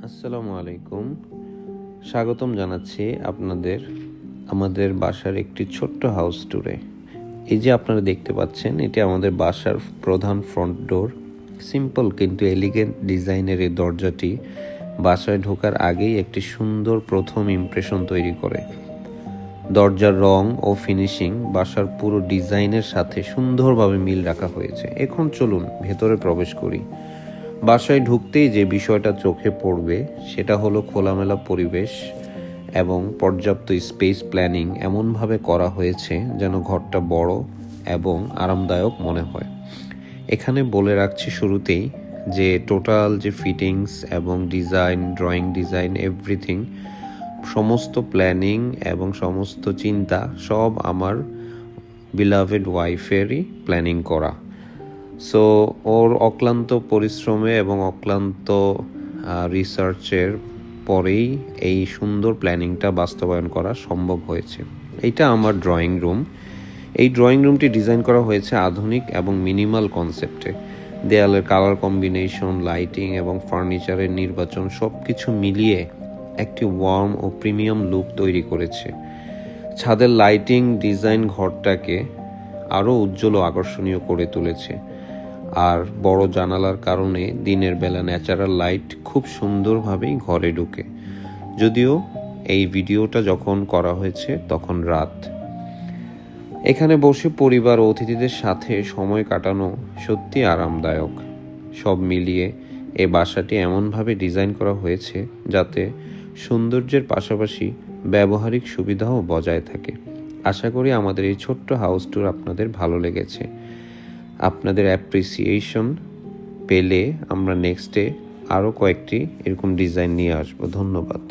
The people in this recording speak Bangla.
আসসালামু আলাইকুম। স্বাগতম জানাচ্ছি আপনাদের আমাদের বাসার একটি ছোট্ট হাউস ট্যুরে। এই যে আপনারা দেখতে পাচ্ছেন, এটি আমাদের বাসার প্রধান ফ্রন্ট ডোর। সিম্পল কিন্তু এলিগেন্ট ডিজাইনের এই দরজাটি বাসায় ঢোকার আগেই একটি সুন্দর প্রথম ইমপ্রেশন তৈরি করে। দরজার রং ও ফিনিশিং বাসার পুরো ডিজাইনের সাথে সুন্দরভাবে মিল রাখা হয়েছে। এখন চলুন ভেতরে প্রবেশ করি। বাসায় ঢুকতেই যে বিষয়টা চোখে পড়বে সেটা হলো খোলামেলা পরিবেশ এবং পর্যাপ্ত স্পেস প্ল্যানিং এমনভাবে করা হয়েছে যেন ঘরটা বড় এবং আরামদায়ক মনে হয়। এখানে বলে রাখছি শুরুতেই যে টোটাল যে ফিটিংস এবং ডিজাইন, ড্রয়িং ডিজাইন, এভরিথিং, সমস্ত প্ল্যানিং এবং সমস্ত চিন্তা সব আমার বিলাভেড ওয়াইফেরই প্ল্যানিং করা। সো ওর অক্লান্ত পরিশ্রমে এবং অক্লান্ত রিসার্চের পরেই এই সুন্দর প্ল্যানিংটা বাস্তবায়ন করা সম্ভব হয়েছে। এইটা আমার ড্রয়িং রুম। এই ড্রয়িং রুমটি ডিজাইন করা হয়েছে আধুনিক এবং মিনিমাল কনসেপ্টে। দেয়ালের কালার কম্বিনেশন, লাইটিং এবং ফার্নিচারের নির্বাচন সব কিছু মিলিয়ে একটি ওয়ার্ম ও প্রিমিয়াম লুক তৈরি করেছে। ছাদের লাইটিং ডিজাইন ঘরটাকে আরও উজ্জ্বল ও আকর্ষণীয় করে তুলেছে। আর বড় জানালার কারণে দিনের বেলা ন্যাচারাল লাইট খুব সুন্দরভাবেই ঘরে ঢুকে। যদিও এই ভিডিওটা যখন করা হয়েছে তখন রাত। এখানে বসে পরিবার ও অতিথিদের সাথে সময় কাটানো সত্যি আরামদায়ক। সব মিলিয়ে এই বাসাটি এমনভাবে ডিজাইন করা হয়েছে যাতে সৌন্দর্যের পাশাপাশি ব্যবহারিক সুবিধাও বজায় থাকে। আশা করি আমাদের এই ছোট্ট হাউস ট্যুর আপনাদের ভালো লেগেছে। আপনাদের অ্যাপ্রিসিয়েশন পেলে আমরা নেক্সটে আরও কয়েকটি এরকম ডিজাইন নিয়ে আসবো। ধন্যবাদ।